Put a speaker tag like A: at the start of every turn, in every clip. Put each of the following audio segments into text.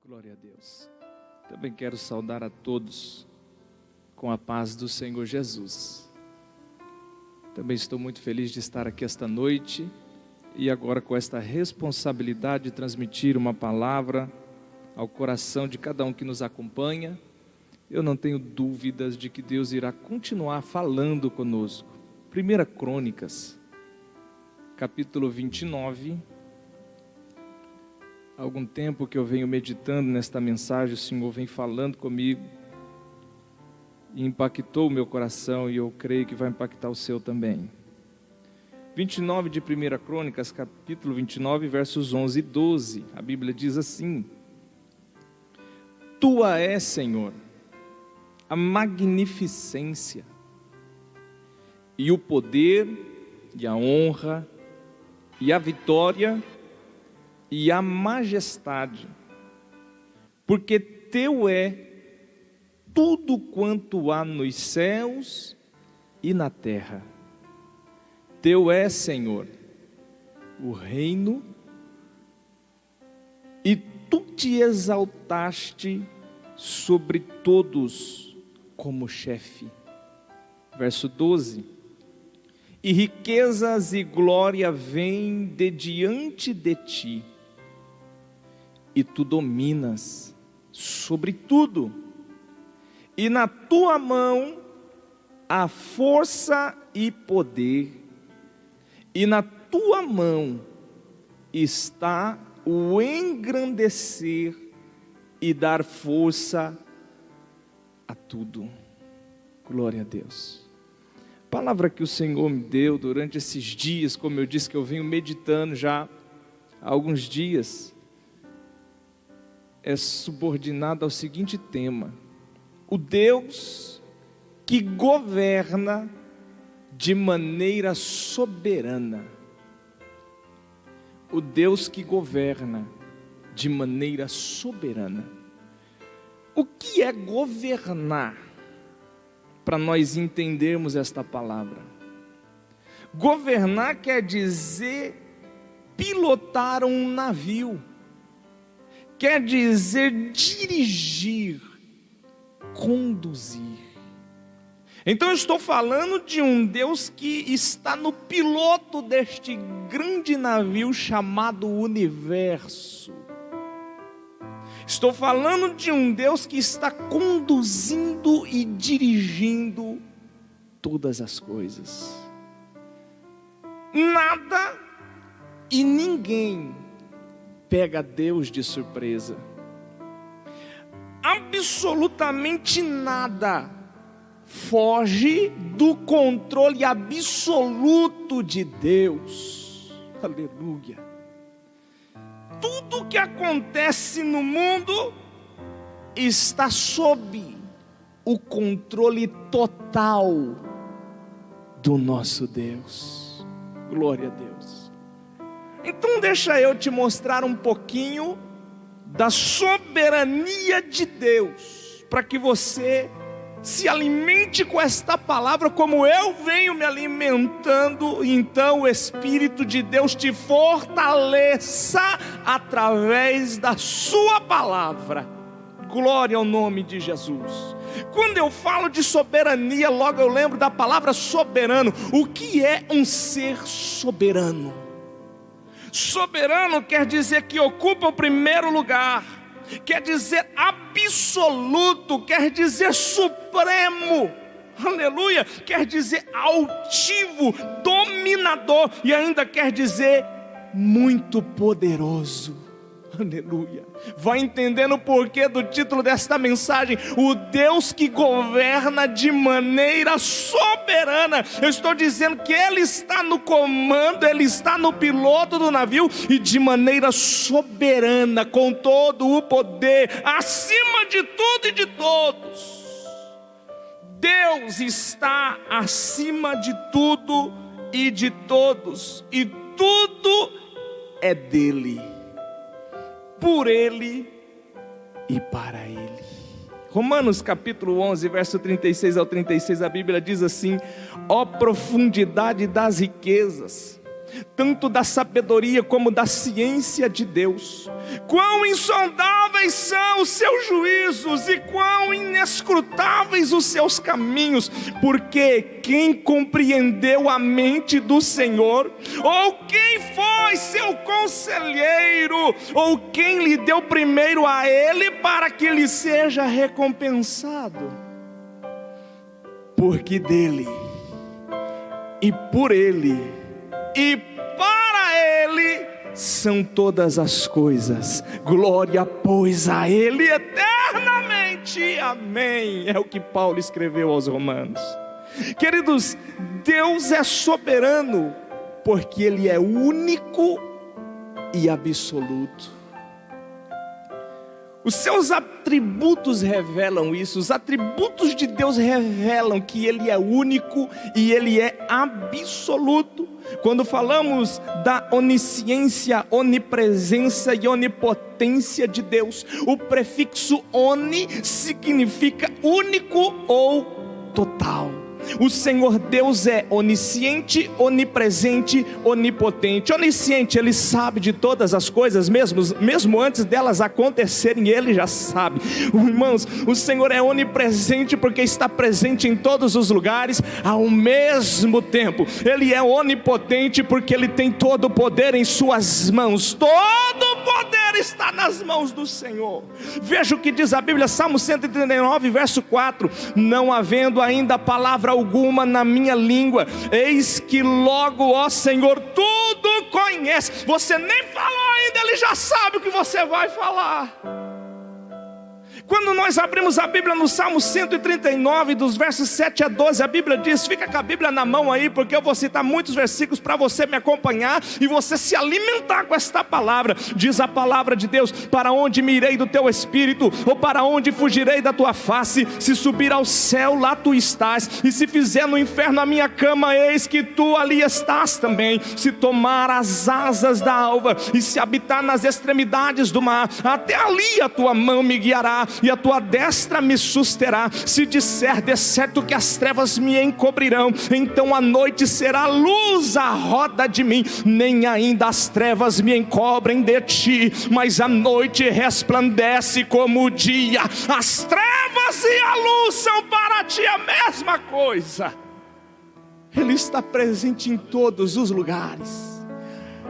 A: Glória a Deus. Também quero saudar a todos com a paz do Senhor Jesus. Também estou muito feliz de estar aqui esta noite e agora com esta responsabilidade de transmitir uma palavra ao coração de cada um que nos acompanha. Eu não tenho dúvidas de que Deus irá continuar falando conosco. 1 Crônicas, capítulo 29. Há algum tempo que eu venho meditando nesta mensagem, o Senhor vem falando comigo e impactou o meu coração e eu creio que vai impactar o seu também. 29 de 1 Crônicas, capítulo 29, versos 11 e 12, a Bíblia diz assim: Tua é, Senhor, a magnificência e o poder e a honra e a vitória e a majestade, porque teu é tudo quanto há nos céus e na terra. Teu é, Senhor, o reino, e tu te exaltaste sobre todos como chefe. Verso 12: E riquezas e glória vêm de diante de ti, e tu dominas sobre tudo, e na tua mão há força e poder, e na tua mão está o engrandecer e dar força a tudo. Glória a Deus. A palavra que o Senhor me deu durante esses dias, como eu disse que eu venho meditando já há alguns dias, é subordinada ao seguinte tema: o Deus que governa de maneira soberana. O Deus que governa de maneira soberana. O que é governar? Para nós entendermos esta palavra. Governar quer dizer pilotar um navio. Quer dizer dirigir, conduzir. Então eu estou falando de um Deus que está no piloto deste grande navio chamado universo. Estou falando de um Deus que está conduzindo e dirigindo todas as coisas. Nada e ninguém pega Deus de surpresa. Absolutamente nada foge do controle absoluto de Deus. Aleluia. Tudo que acontece no mundo está sob o controle total do nosso Deus. Glória a Deus. Então deixa eu te mostrar um pouquinho da soberania de Deus, para que você se alimente com esta palavra como eu venho me alimentando. Então o Espírito de Deus te fortaleça através da sua palavra. Glória ao nome de Jesus. Quando eu falo de soberania, logo eu lembro da palavra soberano. O que é um ser soberano? Soberano quer dizer que ocupa o primeiro lugar, quer dizer absoluto, quer dizer supremo, aleluia, quer dizer altivo, dominador, e ainda quer dizer muito poderoso. Aleluia. Vai entendendo o porquê do título desta mensagem: o Deus que governa de maneira soberana. Eu estou dizendo que Ele está no comando, Ele está no piloto do navio, e de maneira soberana, com todo o poder, acima de tudo e de todos. Deus está acima de tudo e de todos, e tudo é dele, por Ele e para Ele. Romanos capítulo 11, verso 36 ao 36, a Bíblia diz assim: ó profundidade das riquezas, tanto da sabedoria como da ciência de Deus. Quão insondáveis são os seus juízos e quão inescrutáveis os seus caminhos, porque quem compreendeu a mente do Senhor? Ou quem foi seu conselheiro? Ou quem lhe deu primeiro a ele para que lhe seja recompensado? Porque dele, e por ele, e para ele são todas as coisas. Glória, pois, a ele eternamente. Amém. É o que Paulo escreveu aos Romanos. Queridos, Deus é soberano, porque Ele é único e absoluto. Os seus atributos revelam isso. Os atributos de Deus revelam que Ele é único e Ele é absoluto. Quando falamos da onisciência, onipresença e onipotência de Deus, o prefixo oni significa único ou total. O Senhor Deus é onisciente, onipresente, onipotente. Onisciente, Ele sabe de todas as coisas, mesmo antes delas acontecerem, Ele já sabe. Irmãos, o Senhor é onipresente porque está presente em todos os lugares ao mesmo tempo. Ele é onipotente porque Ele tem todo o poder em suas mãos. Todo o poder está nas mãos do Senhor. Veja o que diz a Bíblia, Salmo 139, verso 4: não havendo ainda palavra alguma na minha língua, eis que logo, ó Senhor, tudo conhece. Você nem falou ainda, Ele já sabe o que você vai falar. Quando nós abrimos a Bíblia no Salmo 139, dos versos 7 a 12, a Bíblia diz, fica com a Bíblia na mão aí, porque eu vou citar muitos versículos para você me acompanhar e você se alimentar com esta palavra. Diz a palavra de Deus: para onde me irei do teu espírito? Ou para onde fugirei da tua face? Se subir ao céu, lá tu estás, e se fizer no inferno a minha cama, eis que tu ali estás também. Se tomar as asas da alva e se habitar nas extremidades do mar, até ali a tua mão me guiará e a tua destra me susterá. Se disser de certo que as trevas me encobrirão, então a noite será luz à roda de mim. Nem ainda as trevas me encobrem de ti, mas a noite resplandece como o dia. As trevas e a luz são para ti a mesma coisa. Ele está presente em todos os lugares.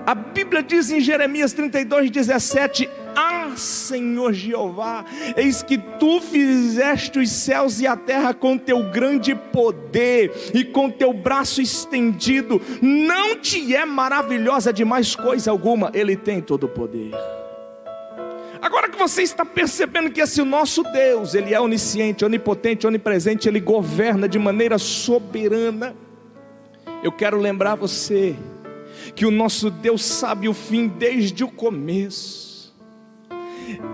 A: A Bíblia diz em Jeremias 32:17: ah, Senhor Jeová, eis que tu fizeste os céus e a terra com teu grande poder e com teu braço estendido. Não te é maravilhosa demais coisa alguma? Ele tem todo o poder. Agora que você está percebendo que esse nosso Deus, Ele é onisciente, onipotente, onipresente, Ele governa de maneira soberana, eu quero lembrar você que o nosso Deus sabe o fim desde o começo.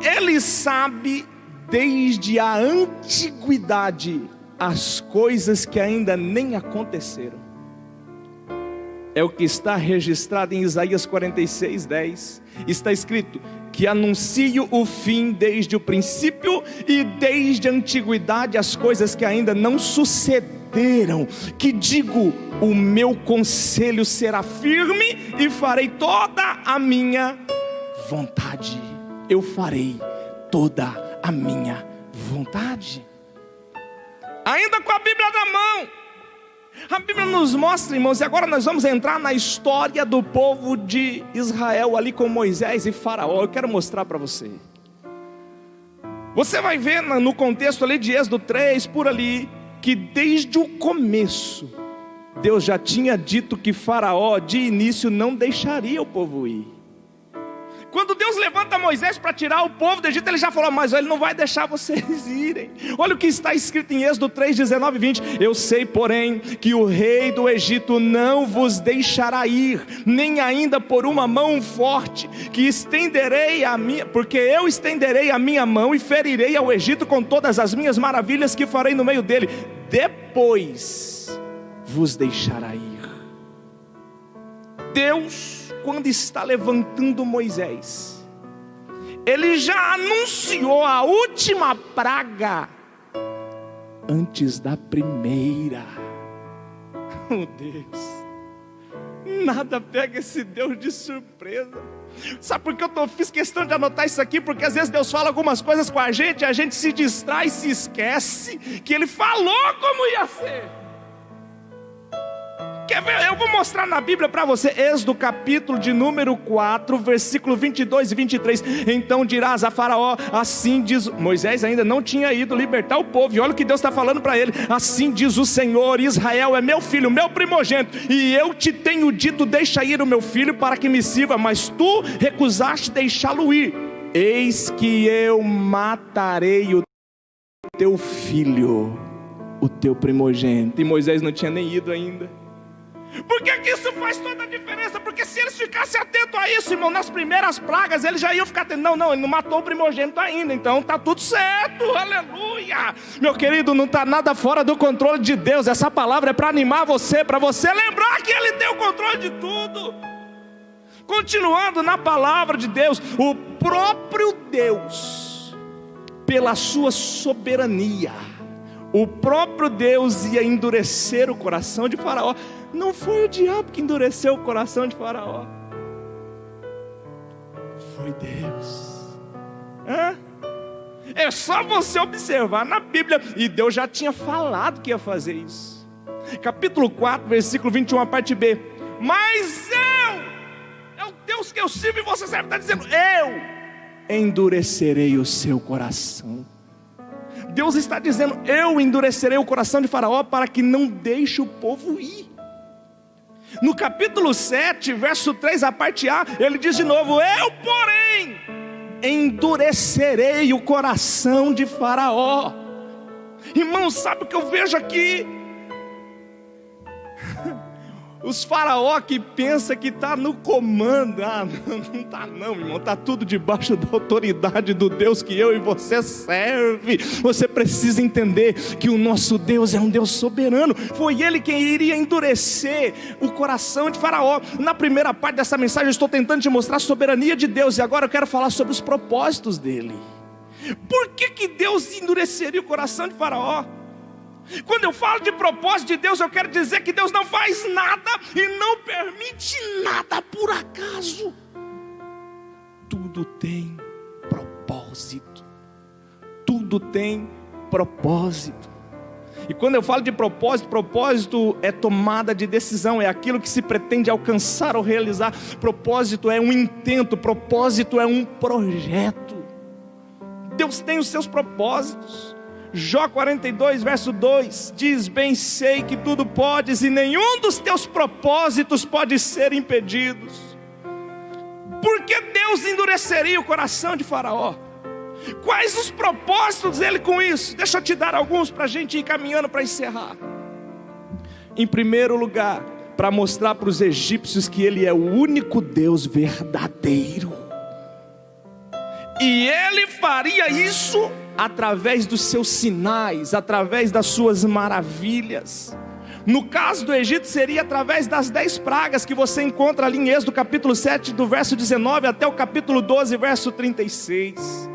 A: Ele sabe desde a antiguidade as coisas que ainda nem aconteceram. É o que está registrado em Isaías 46:10. Está escrito que anuncio o fim desde o princípio e desde a antiguidade as coisas que ainda não sucederam. Que digo, o meu conselho será firme e farei toda a minha vontade. Eu farei toda a minha vontade. Ainda com a Bíblia na mão, a Bíblia nos mostra, irmãos, e agora nós vamos entrar na história do povo de Israel ali com Moisés e Faraó. Eu quero mostrar para você. Você vai ver no contexto ali de Êxodo 3, por ali, que desde o começo Deus já tinha dito que Faraó de início não deixaria o povo ir. Quando Deus levanta Moisés para tirar o povo do Egito, Ele já falou: mas Ele não vai deixar vocês irem. Olha o que está escrito em Êxodo 3, 19 e 20. Eu sei, porém, que o rei do Egito não vos deixará ir, nem ainda por uma mão forte, que estenderei a minha, porque eu estenderei a minha mão e ferirei ao Egito com todas as minhas maravilhas que farei no meio dele. Depois vos deixará ir. Deus, quando está levantando Moisés, Ele já anunciou a última praga antes da primeira. Oh Deus, Nada pega esse Deus de surpresa. Sabe por que eu fiz questão de anotar isso aqui? Porque às vezes Deus fala algumas coisas com a gente se distrai, se esquece que Ele falou como ia ser. Quer ver? Eu vou mostrar na Bíblia para você, Êxodo capítulo de número 4, versículo 22 e 23. Então dirás a Faraó, assim diz... Moisés ainda não tinha ido libertar o povo, e olha o que Deus está falando para ele. Assim diz o Senhor, Israel é meu filho, meu primogênito, e eu te tenho dito, deixa ir o meu filho para que me sirva, mas tu recusaste deixá-lo ir. Eis que eu matarei o teu filho, o teu primogênito. E Moisés não tinha nem ido ainda. Por que isso faz toda a diferença? Porque se eles ficassem atentos a isso, irmão, nas primeiras pragas, eles já iam ficar atentos. Não, ele não matou o primogênito ainda, então está tudo certo, aleluia. Meu querido, não está nada fora do controle de Deus. Essa palavra é para animar você, para você lembrar que Ele tem o controle de tudo. Continuando na palavra de Deus, o próprio Deus, pela sua soberania, o próprio Deus ia endurecer o coração de Faraó. Não foi o diabo que endureceu o coração de Faraó, foi Deus. É só você observar na Bíblia, e Deus já tinha falado que ia fazer isso. Capítulo 4, versículo 21, a parte B. Mas é o Deus que eu sirvo e você serve, está dizendo, eu endurecerei o seu coração. Deus está dizendo, eu endurecerei o coração de Faraó para que não deixe o povo ir. No capítulo 7, verso 3, a parte A, ele diz de novo, eu porém endurecerei o coração de Faraó. Irmão, sabe o que eu vejo aqui? Os faraó que pensa que está no comando, não está não, irmão, está tudo debaixo da autoridade do Deus que eu e você serve. Você precisa entender que o nosso Deus é um Deus soberano. Foi Ele quem iria endurecer o coração de Faraó. Na primeira parte dessa mensagem eu estou tentando te mostrar a soberania de Deus, e agora eu quero falar sobre os propósitos dele. Por que Deus endureceria o coração de Faraó? Quando eu falo de propósito de Deus, eu quero dizer que Deus não faz nada e não permite nada por acaso. Tudo tem propósito. Tudo tem propósito. E quando eu falo de propósito, propósito é tomada de decisão, é aquilo que se pretende alcançar ou realizar. Propósito é um intento, propósito é um projeto. Deus tem os seus propósitos. Jó 42, verso 2, diz, bem sei que tudo podes e nenhum dos teus propósitos pode ser impedidos. Por que Deus endureceria o coração de Faraó? Quais os propósitos dele com isso? Deixa eu te dar alguns para a gente ir caminhando para encerrar. Em primeiro lugar, para mostrar para os egípcios que ele é o único Deus verdadeiro. E ele faria isso através dos seus sinais, através das suas maravilhas. No caso do Egito seria através das 10 pragas que você encontra ali em Êxodo capítulo 7, do verso 19 até o capítulo 12, verso 36.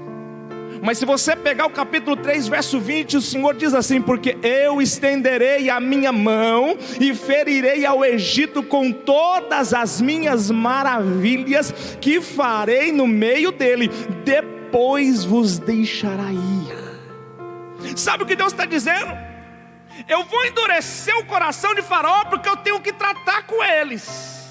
A: Mas se você pegar o capítulo 3, verso 20, o Senhor diz assim, porque eu estenderei a minha mão e ferirei ao Egito com todas as minhas maravilhas que farei no meio dele, depois vos deixará ir. Sabe o que Deus está dizendo? Eu vou endurecer o coração de Faraó porque eu tenho que tratar com eles.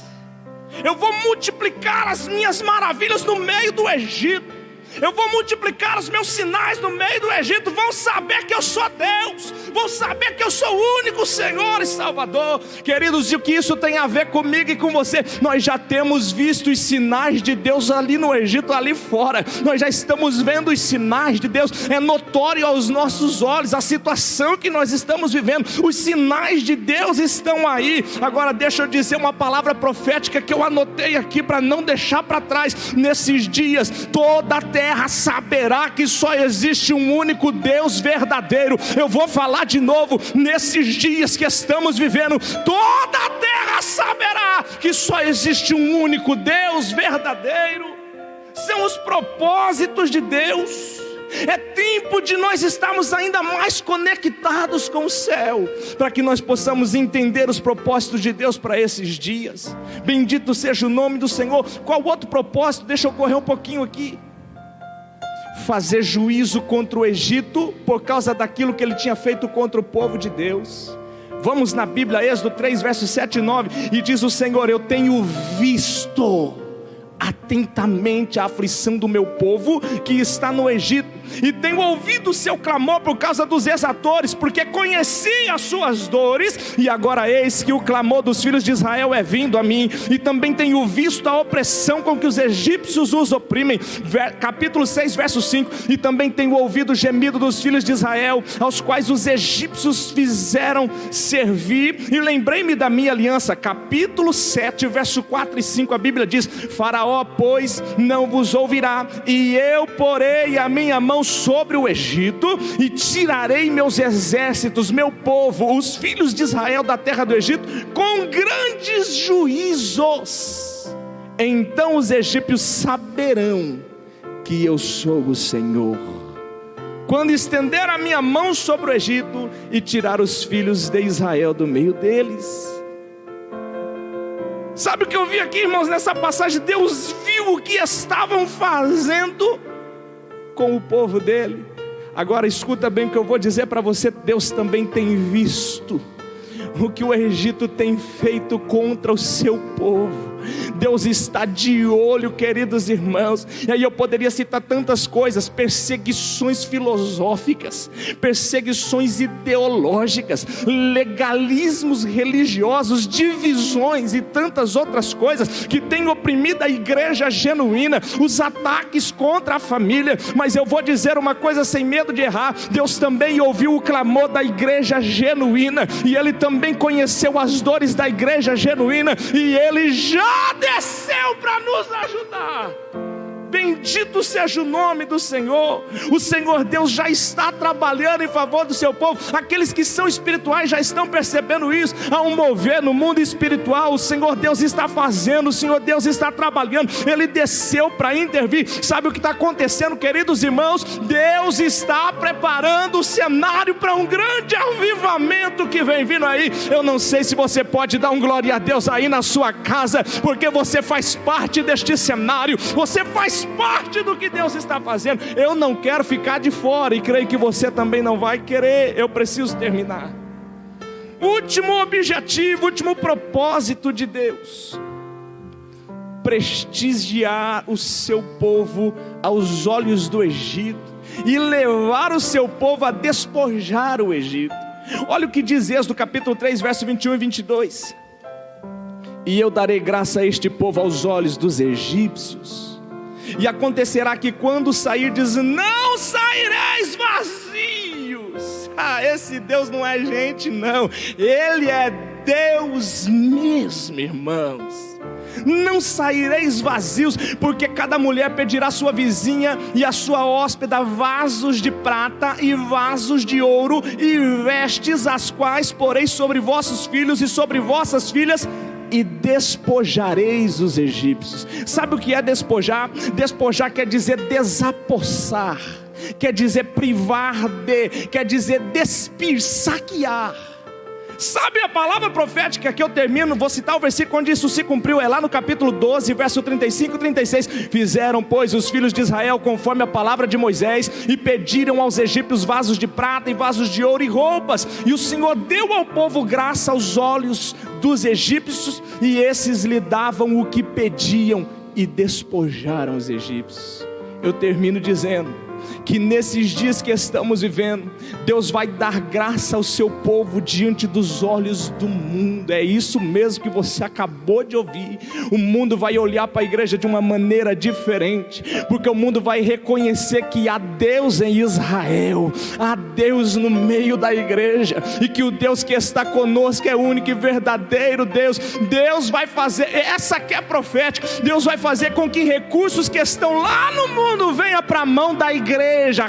A: Eu vou multiplicar as minhas maravilhas no meio do Egito. Eu vou multiplicar os meus sinais no meio do Egito. Vão saber que eu sou Deus. Vão saber que eu sou o único Senhor e Salvador. Queridos, e o que isso tem a ver comigo e com você? Nós já temos visto os sinais de Deus ali no Egito, ali fora. Nós já estamos vendo os sinais de Deus. É notório aos nossos olhos a situação que nós estamos vivendo. Os sinais de Deus estão aí. Agora deixa eu dizer uma palavra profética que eu anotei aqui para não deixar para trás. Nesses dias toda a terra saberá que só existe um único Deus verdadeiro. Eu vou falar de novo, nesses dias que estamos vivendo, toda a terra saberá que só existe um único Deus verdadeiro. São os propósitos de Deus. É tempo de nós estarmos ainda mais conectados com o céu, para que nós possamos entender os propósitos de Deus para esses dias. Bendito seja o nome do Senhor. Qual outro propósito? Deixa eu correr um pouquinho aqui. Fazer juízo contra o Egito, por causa daquilo que ele tinha feito contra o povo de Deus. Vamos na Bíblia, Êxodo 3, versos 7 e 9, e diz o Senhor: eu tenho visto atentamente a aflição do meu povo que está no Egito, e tenho ouvido o seu clamor por causa dos exatores, porque conheci as suas dores, e agora eis que o clamor dos filhos de Israel é vindo a mim, e também tenho visto a opressão com que os egípcios os oprimem. Capítulo 6, verso 5, e também tenho ouvido o gemido dos filhos de Israel, aos quais os egípcios fizeram servir, e lembrei-me da minha aliança. Capítulo 7, verso 4 e 5, a Bíblia diz: Faraó, pois, não vos ouvirá, e eu porei a minha mão sobre o Egito, e tirarei meus exércitos, meu povo, os filhos de Israel, da terra do Egito, com grandes juízos. Então os egípcios saberão que eu sou o Senhor, quando estender a minha mão sobre o Egito, e tirar os filhos de Israel do meio deles. Sabe o que eu vi aqui, irmãos, nessa passagem? Deus viu o que estavam fazendo com o povo dele. Agora escuta bem o que eu vou dizer para você. Deus também tem visto o que o Egito tem feito contra o seu povo. Deus está de olho, queridos irmãos. E aí eu poderia citar tantas coisas: perseguições filosóficas, perseguições ideológicas, legalismos religiosos, divisões e tantas outras coisas que têm oprimido a igreja genuína, os ataques contra a família. Mas eu vou dizer uma coisa sem medo de errar: Deus também ouviu o clamor da igreja genuína, e Ele também conheceu as dores da igreja genuína, e Ele já desceu para nos ajudar. Bendito seja o nome do Senhor. O Senhor Deus já está trabalhando em favor do seu povo. Aqueles que são espirituais já estão percebendo isso. Há um mover no mundo espiritual. O Senhor Deus está fazendo, o Senhor Deus está trabalhando. Ele desceu para intervir. Sabe o que está acontecendo, queridos irmãos? Deus está preparando o cenário para um grande avivamento que vem vindo aí. Eu não sei se você pode dar um glória a Deus aí na sua casa, porque você faz parte deste cenário. Você faz parte do que Deus está fazendo. Eu não quero ficar de fora, e creio que você também não vai querer. Eu preciso terminar. Último objetivo, último propósito de Deus: prestigiar o seu povo aos olhos do Egito, e levar o seu povo a despojar o Egito. Olha o que diz Êxodo capítulo 3, verso 21 e 22. E eu darei graça a este povo aos olhos dos egípcios, e acontecerá que quando sairdes, não saireis vazios. Esse Deus não é gente não, Ele é Deus mesmo, irmãos. Não saireis vazios, porque cada mulher pedirá à sua vizinha e à sua hóspeda vasos de prata e vasos de ouro, e vestes, as quais porei sobre vossos filhos e sobre vossas filhas, e despojareis os egípcios. Sabe o que é despojar? Despojar quer dizer desapossar, quer dizer privar de, quer dizer despir, saquear. Sabe a palavra profética que eu termino? Vou citar o versículo onde isso se cumpriu. É lá no capítulo 12, verso 35 e 36. Fizeram, pois, os filhos de Israel conforme a palavra de Moisés, e pediram aos egípcios vasos de prata e vasos de ouro e roupas. E o Senhor deu ao povo graça aos olhos dos egípcios, e esses lhe davam o que pediam, e despojaram os egípcios. Eu termino dizendo que nesses dias que estamos vivendo, Deus vai dar graça ao seu povo diante dos olhos do mundo. É isso mesmo que você acabou de ouvir. O mundo vai olhar para a igreja de uma maneira diferente, porque o mundo vai reconhecer que há Deus em Israel, há Deus no meio da igreja, e que o Deus que está conosco é o único e verdadeiro Deus. Deus vai fazer, essa que é profética, Deus vai fazer com que recursos que estão lá no mundo venham para a mão da igreja.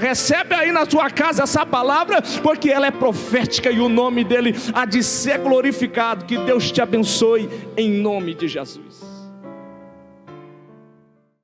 A: Recebe aí na sua casa essa palavra, porque ela é profética, e o nome dele há de ser glorificado. Que Deus te abençoe em nome de Jesus.